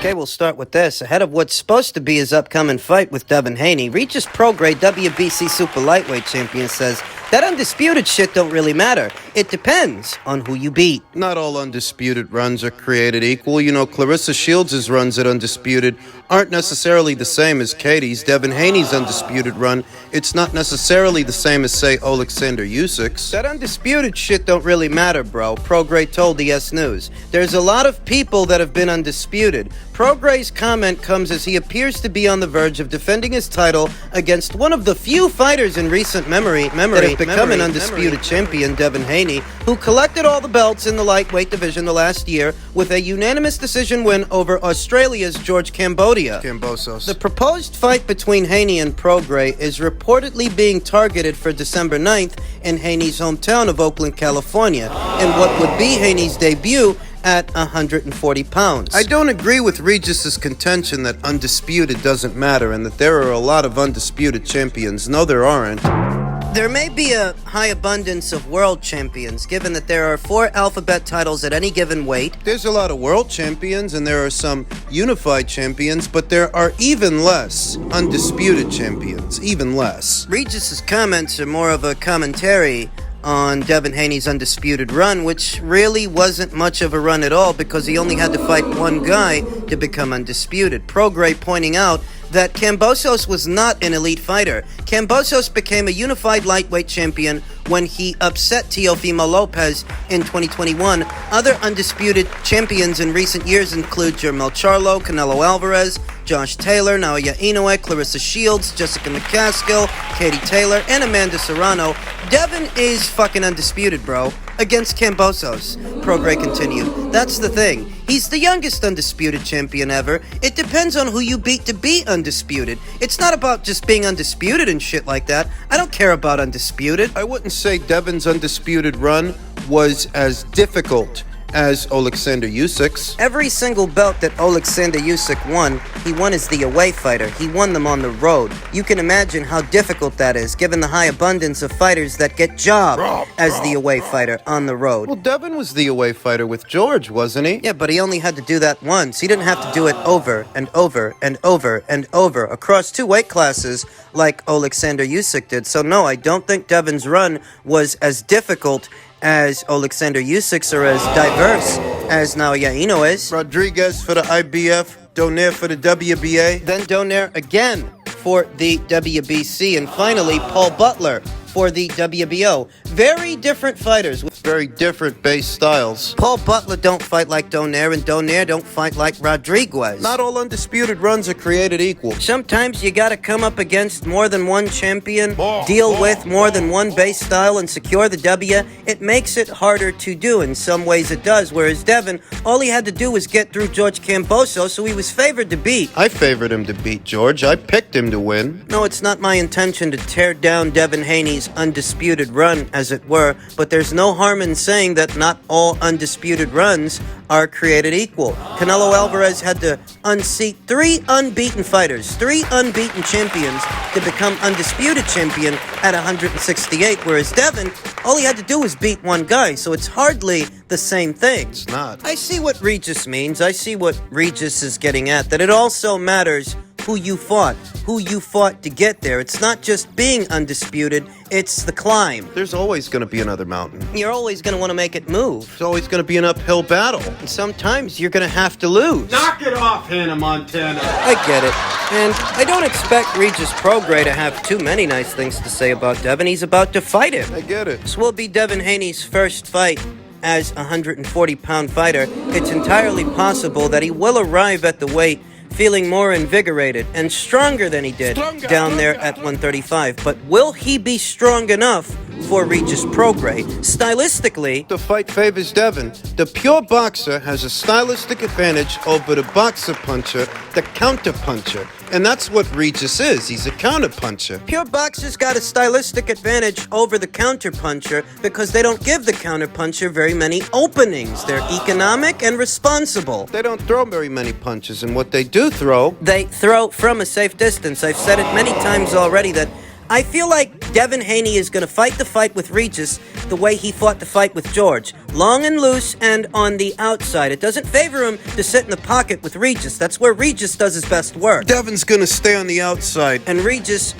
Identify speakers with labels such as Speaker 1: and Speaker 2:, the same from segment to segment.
Speaker 1: Okay, we'll start with this. Ahead of what's supposed to be his upcoming fight with Devin Haney, Regis Prograis, WBC Super Lightweight Champion, says that undisputed shit don't really matter. It depends on who you beat.
Speaker 2: Not all undisputed runs are created equal. You know, Clarissa Shields' runs at Undisputed aren't necessarily the same as Katie's. Devin Haney's undisputed run, it's not necessarily the same as, say, Alexander Usyk's.
Speaker 1: That undisputed shit don't really matter, bro, Prograis told ES News. There's a lot of people that have been undisputed. Prograis' comment comes as he appears to be on the verge of defending his title against one of the few fighters in recent memory that have become an undisputed champion, Devin Haney, who collected all the belts in the lightweight division the last year with a unanimous decision win over Australia's George
Speaker 2: Kambosos.
Speaker 1: The proposed fight between Haney and Prograis is reportedly being targeted for December 9th in Haney's hometown of Oakland, California, in what would be Haney's debut at 140 pounds.
Speaker 2: I don't agree with Regis's contention that undisputed doesn't matter and that there are a lot of undisputed champions. No, there aren't.
Speaker 1: There may be a high abundance of world champions, given that there are 4 alphabet titles at any given weight.
Speaker 2: There's a lot of world champions and there are some unified champions, but there are even less undisputed champions. Even less.
Speaker 1: Regis's comments are more of a commentary on Devin Haney's undisputed run, which really wasn't much of a run at all because he only had to fight one guy to become undisputed. Prograis pointing out that Kambosos was not an elite fighter. Kambosos became a unified lightweight champion when he upset Teofimo Lopez in 2021. Other undisputed champions in recent years include Jermel Charlo, Canelo Alvarez, Josh Taylor, Naoya Inoue, Clarissa Shields, Jessica McCaskill, Katie Taylor, and Amanda Serrano. Devin is fucking undisputed, bro, against Kambosos. Prograis continued. That's the thing. He's the youngest undisputed champion ever. It depends on who you beat to be undisputed. It's not about just being undisputed and shit like that. I don't care about undisputed.
Speaker 2: I wouldn't say Devin's undisputed run was as difficult as Alexander Usyk's.
Speaker 1: Every single belt that Alexander Usyk won, he won as the away fighter. He won them on the road. You can imagine how difficult that is, given the high abundance of fighters that get jobbed as the away fighter on the road.
Speaker 2: Well, Devin was the away fighter with George, wasn't he?
Speaker 1: Yeah, but he only had to do that once. He didn't have to do it over and over and over and over across 2 weight classes like Alexander Usyk did. So no, I don't think Devin's run was as difficult as Alexander Usyk's or as diverse as Naoya Inoue's.
Speaker 2: Rodriguez for the IBF, Donaire for the WBA.
Speaker 1: Then Donaire again for the WBC. And finally, Paul Butler for the WBO. Very different fighters with
Speaker 2: very different base styles.
Speaker 1: Paul Butler don't fight like Donaire, and Donaire don't fight like Rodriguez.
Speaker 2: Not all undisputed runs are created equal.
Speaker 1: Sometimes you gotta come up against more than one champion, deal with more than one base style, and secure the W. It makes it harder to do. In some ways it does, whereas Devin, all he had to do was get through George Kambosos, so he was favored to beat.
Speaker 2: I favored him to beat George. I picked him to win.
Speaker 1: No, it's not my intention to tear down Devin Haney's undisputed run, as it were, but there's no harm in saying that not all undisputed runs are created equal. Canelo Alvarez had to unseat 3 unbeaten fighters, 3 unbeaten champions to become undisputed champion at 168, whereas Devin, all he had to do was beat one guy, so it's hardly the same thing.
Speaker 2: It's not.
Speaker 1: I see what Regis means. I see what Regis is getting at, that it also matters who you fought to get there. It's not just being undisputed, it's the climb.
Speaker 2: There's always going to be another mountain.
Speaker 1: You're always going to want to make it move.
Speaker 2: There's always going to be an uphill battle.
Speaker 1: And sometimes you're going to have to lose.
Speaker 3: Knock it off, Hannah Montana.
Speaker 1: I get it. And I don't expect Regis Prograis to have too many nice things to say about Devin. He's about to fight him.
Speaker 2: I get it.
Speaker 1: This will be Devin Haney's first fight as a 140-pound fighter. It's entirely possible that he will arrive at the weight feeling more invigorated and stronger than he did down there at 135. But will he be strong enough for Regis Prograis? Stylistically,
Speaker 2: the fight favors Devin. The pure boxer has a stylistic advantage over the boxer puncher, the counter puncher. And that's what Regis is. He's a counter puncher.
Speaker 1: Pure boxers got a stylistic advantage over the counter puncher because they don't give the counter puncher very many openings. They're economic and responsible.
Speaker 2: They don't throw very many punches, and what they do throw,
Speaker 1: they throw from a safe distance. I've said it many times already that I feel like Devin Haney is going to fight the fight with Regis the way he fought the fight with George. Long and loose and on the outside. It doesn't favor him to sit in the pocket with Regis. That's where Regis does his best work.
Speaker 2: Devin's gonna stay on the outside.
Speaker 1: And Regis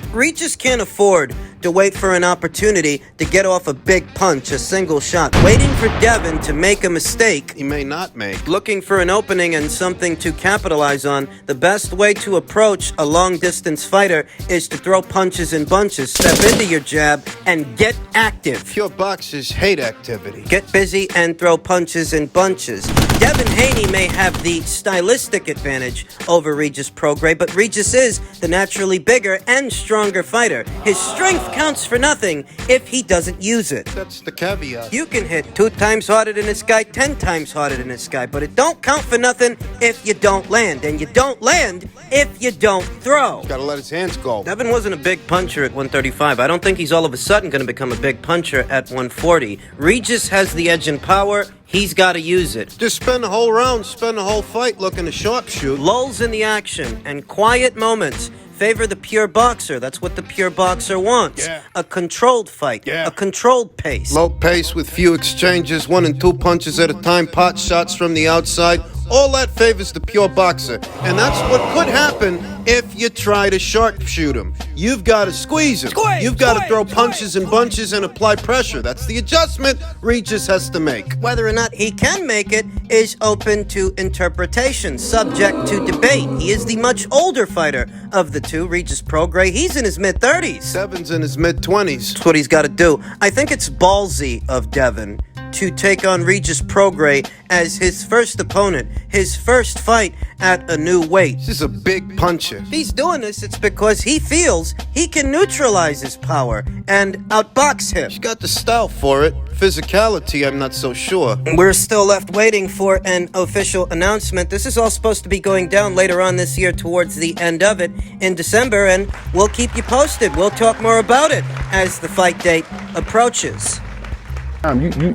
Speaker 1: can't afford to wait for an opportunity to get off a big punch, a single shot. Waiting for Devin to make a mistake.
Speaker 2: He may not make.
Speaker 1: Looking for an opening and something to capitalize on. The best way to approach a long-distance fighter is to throw punches in bunches. Step into your jab and get active.
Speaker 2: Pure boxers hate activity.
Speaker 1: Get busy and throw punches in bunches. Devin Haney may have the stylistic advantage over Regis Prograis, but Regis is the naturally bigger and stronger fighter. His strength counts for nothing if he doesn't use it.
Speaker 2: That's the caveat.
Speaker 1: You can hit 2 times harder than this guy, 10 times harder than this guy, but it don't count for nothing if you don't land, and you don't land if you don't throw.
Speaker 2: Gotta let his hands go.
Speaker 1: Devin wasn't a big puncher at 135. I don't think he's all of a sudden going to become a big puncher at 140. Regis has the edge in power. He's got to use it.
Speaker 2: Just spend the whole round, spend the whole fight looking to sharpshoot.
Speaker 1: Lulls in the action and quiet moments favor the pure boxer. That's what the pure boxer wants.
Speaker 2: Yeah.
Speaker 1: A controlled fight.
Speaker 2: Yeah.
Speaker 1: A controlled pace.
Speaker 2: Low pace with few exchanges, 1 and 2 punches at a time, pot shots from the outside. All that favors the pure boxer. And that's what could happen if you try to sharpshoot him. You've got to squeeze him. You've got to throw punches and bunches and apply pressure. That's the adjustment Regis has to make.
Speaker 1: Whether or not he can make it is open to interpretation, subject to debate. He is the much older fighter of the two, Regis Prograis. He's in his mid-30s.
Speaker 2: Devin's in his mid-20s.
Speaker 1: That's what he's got to do. I think it's ballsy of Devin to take on Regis Prograis as his first opponent, his first fight at a new weight.
Speaker 2: This is a big puncher.
Speaker 1: If he's doing this, it's because he feels he can neutralize his power and outbox him.
Speaker 2: He's got the style for it. Physicality, I'm not so sure.
Speaker 1: We're still left waiting for an official announcement. This is all supposed to be going down later on this year towards the end of it in December, and we'll keep you posted. We'll talk more about it as the fight date approaches.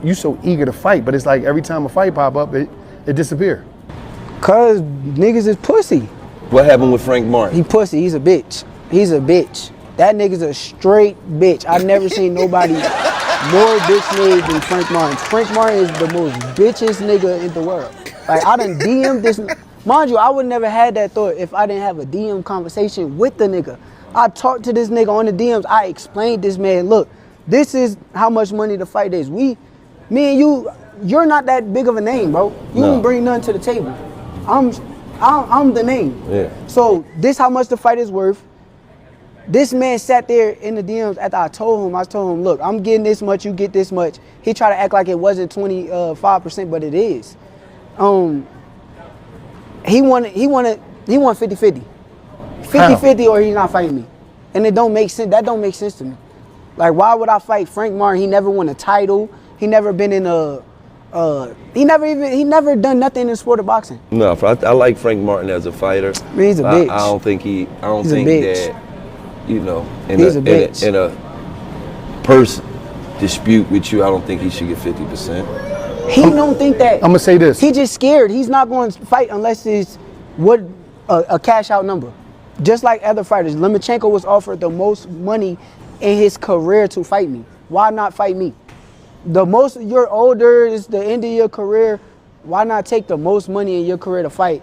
Speaker 4: You so eager to fight, but it's like every time a fight pop up, it disappear.
Speaker 5: Cause niggas is pussy.
Speaker 6: What happened with Frank Martin?
Speaker 5: He pussy. He's a bitch. He's a bitch. That nigga's a straight bitch. I've never seen nobody more bitch made than Frank Martin. Frank Martin is the most bitchest nigga in the world. Like, I done DM'd this. Mind you, I would never had that thought if I didn't have a DM conversation with the nigga. I talked to this nigga on the DMs. I explained this man, look, this is how much money the fight is. Me and you're not that big of a name, bro. You don't bring nothing to the table. I'm the name.
Speaker 6: Yeah.
Speaker 5: So this how much the fight is worth. This man sat there in the DMs after I told him, look, I'm getting this much, you get this much. He tried to act like it wasn't 25%, but it is. He wanted 50-50. 50-50 or he's not fighting me. And it don't make sense. That don't make sense to me. Like, why would I fight Frank Martin? He never won a title. He never been in a he never done nothing in the sport of boxing.
Speaker 6: No, I like Frank Martin as a fighter.
Speaker 5: Man, he's a bitch.
Speaker 6: I don't think that, you know, in a purse dispute with you, I don't think he should get 50%.
Speaker 5: He don't think that.
Speaker 4: I'm gonna say this.
Speaker 5: He just scared. He's not going to fight unless it's a cash out number. Just like other fighters, Lomachenko was offered the most money in his career to fight me. Why not fight me? The most you're older, is the end of your career. Why not take the most money in your career to fight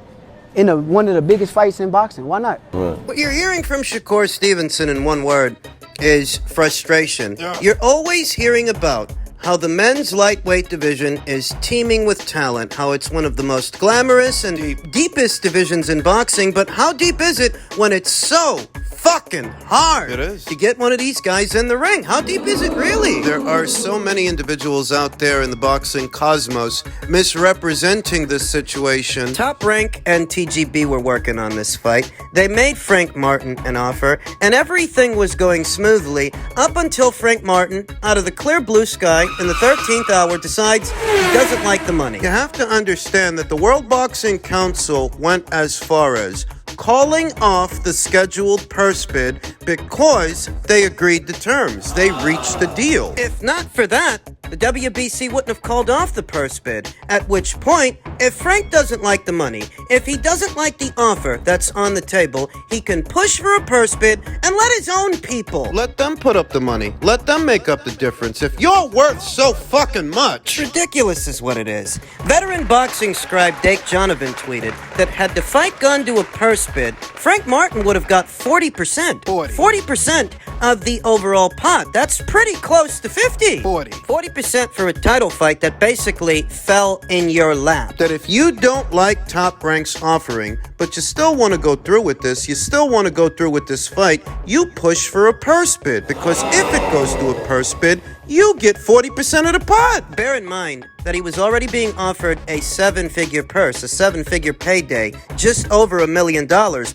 Speaker 5: in one of the biggest fights in boxing? Why not?
Speaker 1: What you're hearing from Shakur Stevenson in one word is frustration.
Speaker 2: Yeah.
Speaker 1: You're always hearing about how the men's lightweight division is teeming with talent, how it's one of the most glamorous and deepest divisions in boxing, but how deep is it when it's so fucking hard
Speaker 2: It is.
Speaker 1: to get one of these guys in the ring? How deep is it really?
Speaker 2: There are so many individuals out there in the boxing cosmos misrepresenting this situation.
Speaker 1: Top Rank and TGB were working on this fight. They made Frank Martin an offer, and everything was going smoothly up until Frank Martin, out of the clear blue sky in the 13th hour, decides he doesn't like the money.
Speaker 2: You have to understand that the World Boxing Council went as far as calling off the scheduled purse bid because they agreed to terms. They reached the deal.
Speaker 1: If not for that, the WBC wouldn't have called off the purse bid. At which point, if Frank doesn't like the money, if he doesn't like the offer that's on the table, he can push for a purse bid and let his own people.
Speaker 2: Let them put up the money. Let them make up the difference. If you're worth so fucking much.
Speaker 1: Ridiculous is what it is. Veteran boxing scribe Dake Jonovan tweeted that had the fight gone to a purse bid, Frank Martin would have got 40%. 40% of the overall pot. That's pretty close to 50. 40% for a title fight that basically fell in your lap.
Speaker 2: That if you don't like Top Rank's offering, but you still want to go through with this, you still want to go through with this fight, you push for a purse bid. Because if it goes to a purse bid, you get 40% of the pot.
Speaker 1: Bear in mind that he was already being offered a 7-figure purse, a 7-figure payday, just over $1 million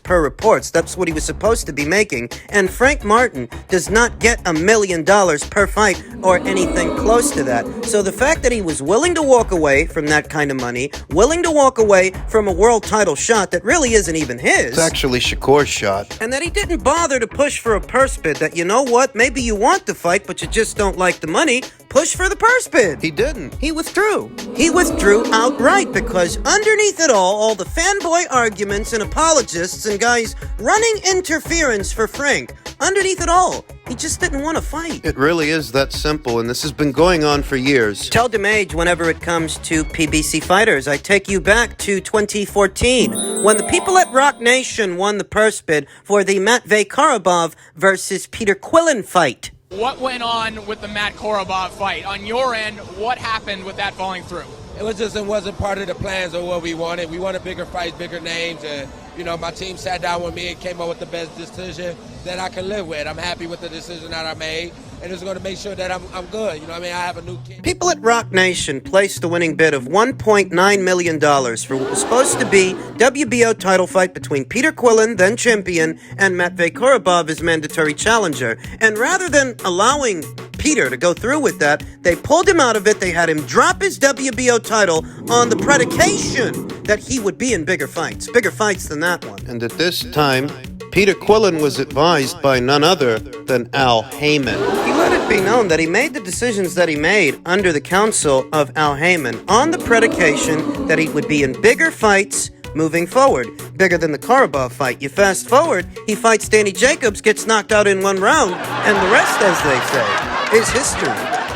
Speaker 1: per reports. That's what he was supposed to be making. And Frank Martin does not get $1 million per fight or anything close to that. So the fact that he was willing to walk away from that kind of money, willing to walk away from a world title shot that really isn't even his.
Speaker 2: It's actually Shakur's shot.
Speaker 1: And that he didn't bother to push for a purse bid, that you know what, maybe you want the fight, but you just don't like the money, push for the purse bid.
Speaker 2: He didn't.
Speaker 1: He withdrew. He withdrew outright because underneath it all the fanboy arguments and apologists and guys running interference for Frank, underneath it all, he just didn't want to fight.
Speaker 2: It really is that simple, and this has been going on for years.
Speaker 1: Tell Demage whenever it comes to PBC fighters. I take you back to 2014 when the people at Rock Nation won the purse bid for the Matvey Korobov versus Peter Quillen fight.
Speaker 7: What went on with the Matt Korobov fight? On your end, what happened with that falling through?
Speaker 8: It wasn't part of the plans of what we wanted. We wanted bigger fights, bigger names, and my team sat down with me and came up with the best decision that I can live with. I'm happy with the decision that I made, and it's going to make sure that I'm good. I have a new kid.
Speaker 1: People at Rock Nation placed the winning bid of $1.9 million for what was supposed to be WBO title fight between Peter Quillen, then champion, and Matvey Korobov as mandatory challenger. And rather than allowing Peter to go through with that, they pulled him out of it. They had him drop his WBO title on the predication that he would be in bigger fights than that one.
Speaker 2: And at this time, Peter Quillen was advised by none other than Al Heyman.
Speaker 1: He let it be known that he made the decisions that he made under the counsel of Al Heyman on the predication that he would be in bigger fights moving forward. Bigger than the Korobov fight. You fast forward, he fights Danny Jacobs, gets knocked out in one round, and the rest, as they say, is history.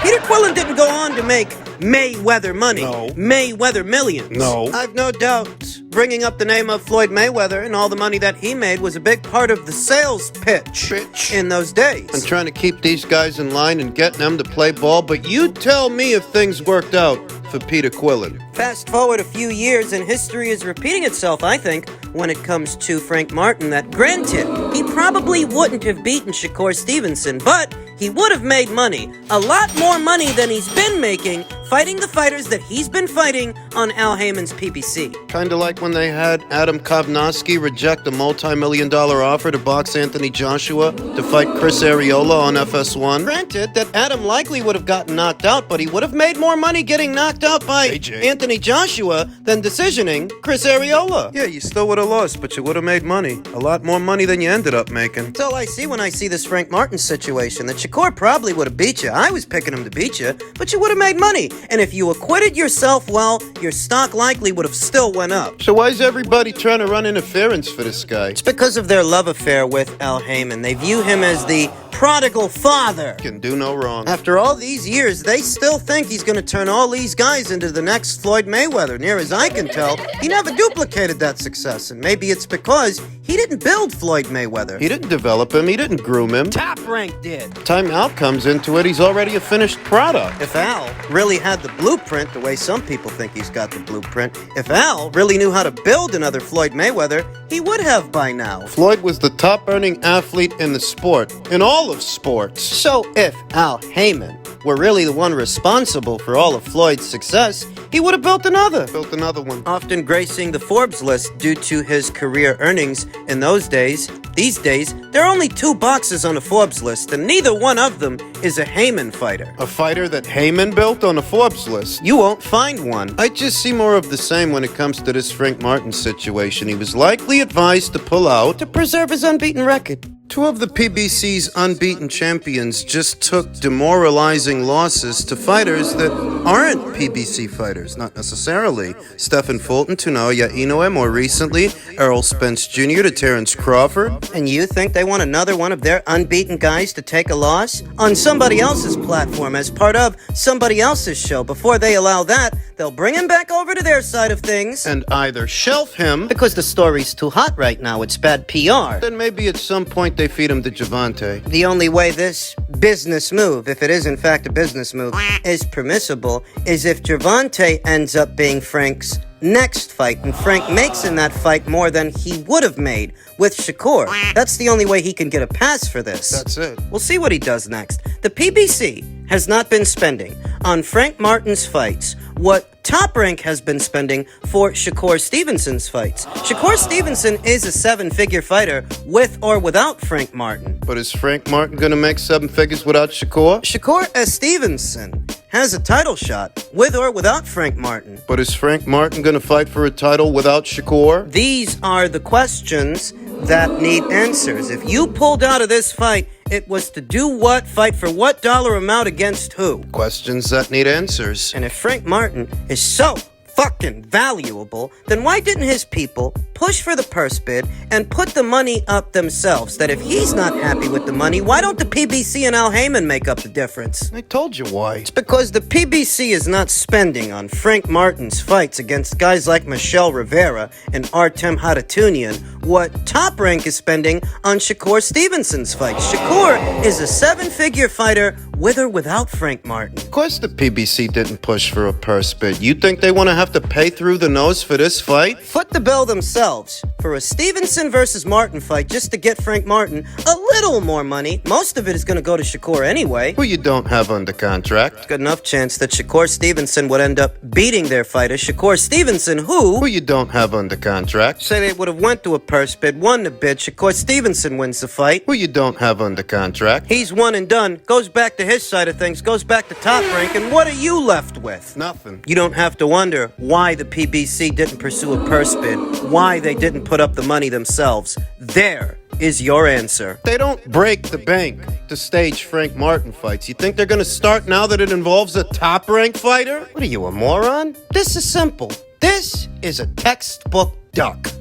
Speaker 1: Peter Quillen didn't go on to make Mayweather money.
Speaker 2: No.
Speaker 1: Mayweather millions.
Speaker 2: No.
Speaker 1: I've no doubt bringing up the name of Floyd Mayweather and all the money that he made was a big part of the sales pitch in those days.
Speaker 2: I'm trying to keep these guys in line and getting them to play ball, but you tell me if things worked out for Peter Quillen.
Speaker 1: Fast forward a few years and history is repeating itself, I think, when it comes to Frank Martin, that granted, he probably wouldn't have beaten Shakur Stevenson, but he would have made money. A lot more money than he's been making fighting the fighters that he's been fighting on Al Heyman's PBC.
Speaker 2: Kinda like when they had Adam Kovnowski reject a multi-million-dollar offer to box Anthony Joshua to fight Chris Arreola on FS1.
Speaker 1: Granted that Adam likely would have gotten knocked out, but he would have made more money getting knocked out by Anthony Joshua than decisioning Chris Arreola.
Speaker 2: Yeah, you still would have lost, but you would have made money. A lot more money than you ended up making.
Speaker 1: That's all I see when I see this Frank Martin situation, that Shakur probably would have beat you. I was picking him to beat you, but you would have made money. And if you acquitted yourself well, your stock likely would have still went up.
Speaker 2: So why is everybody trying to run interference for this guy?
Speaker 1: It's because of their love affair with Al Heyman. They view him as the prodigal father.
Speaker 2: Can do no wrong.
Speaker 1: After all these years, they still think he's going to turn all these guys into the next Floyd Mayweather. Near as I can tell, he never duplicated that success. And maybe it's because he didn't build Floyd Mayweather.
Speaker 2: He didn't develop him. He didn't groom him.
Speaker 1: Top Rank did.
Speaker 2: Time Al comes into it, he's already a finished product.
Speaker 1: If Al really had the blueprint, the way some people think he's got the blueprint, if Al really knew how to build another Floyd Mayweather, he would have by now.
Speaker 2: Floyd was the top-earning athlete in the sport, in all of sports.
Speaker 1: So if Al Heyman were really the one responsible for all of Floyd's success, he would have built another.
Speaker 2: Built another one.
Speaker 1: Often gracing the Forbes list due to his career earnings in those days. These days, there are only 2 boxes on the Forbes list, and neither one of them is a Heyman fighter.
Speaker 2: A fighter that Heyman built on the Forbes list?
Speaker 1: You won't find one.
Speaker 2: I just see more of the same when it comes to this Frank Martin situation. He was likely advised to pull out
Speaker 1: to preserve his unbeaten record.
Speaker 2: Two of the PBC's unbeaten champions just took demoralizing losses to fighters that aren't PBC fighters, not necessarily. Stephen Fulton to Naoya Inoue more recently, Errol Spence Jr. to Terrence Crawford.
Speaker 1: And you think they want another one of their unbeaten guys to take a loss? On somebody else's platform as part of somebody else's show. Before they allow that, they'll bring him back over to their side of things.
Speaker 2: And either shelf him,
Speaker 1: because the story's too hot right now, it's bad PR.
Speaker 2: Then maybe at some point they feed him to Javante.
Speaker 1: The only way this business move, if it is in fact a business move, is permissible is if Javante ends up being Frank's next fight, and Frank makes in that fight more than he would have made with Shakur. That's the only way he can get a pass for this.
Speaker 2: That's it.
Speaker 1: We'll see what he does next. The PBC has not been spending on Frank Martin's fights what Top Rank has been spending for Shakur Stevenson's fights. Shakur Stevenson is a seven-figure fighter with or without Frank Martin.
Speaker 2: But is Frank Martin gonna make 7 figures without Shakur?
Speaker 1: Shakur S. Stevenson has a title shot with or without Frank Martin.
Speaker 2: But is Frank Martin gonna fight for a title without Shakur?
Speaker 1: These are the questions that need answers. If you pulled out of this fight, it was to do what, fight for what dollar amount against who?
Speaker 2: Questions that need answers.
Speaker 1: And if Frank Martin is so fucking valuable, then why didn't his people push for the purse bid and put the money up themselves? That if he's not happy with the money, why don't the PBC and Al Heyman make up the difference?
Speaker 2: I told you why.
Speaker 1: It's because the PBC is not spending on Frank Martin's fights against guys like Michelle Rivera and Artem Haratunian what Top Rank is spending on Shakur Stevenson's fights. Shakur is a seven-figure fighter with or without Frank Martin.
Speaker 2: Of course the PBC didn't push for a purse bid. You think they want to have to pay through the nose for this fight?
Speaker 1: Foot the bill themselves for a Stevenson versus Martin fight just to get Frank Martin a little more money. Most of it is going to go to Shakur anyway.
Speaker 2: Who you don't have under contract.
Speaker 1: Good enough chance that Shakur Stevenson would end up beating their fighter. Shakur Stevenson, who
Speaker 2: you don't have under contract.
Speaker 1: Say they would have went to a purse bid, won the bid. Shakur Stevenson wins the fight.
Speaker 2: Who you don't have under contract.
Speaker 1: He's one and done. Goes back to his side of things. Goes back to Top Rank. And what are you left with?
Speaker 2: Nothing.
Speaker 1: You don't have to wonder why the PBC didn't pursue a purse bid. Why they didn't put up the money themselves. There is your answer.
Speaker 2: They don't break the bank to stage Frank Martin fights. You think they're going to start now that it involves a top-ranked fighter?
Speaker 1: What are you, a moron? This is simple. This is a textbook duck.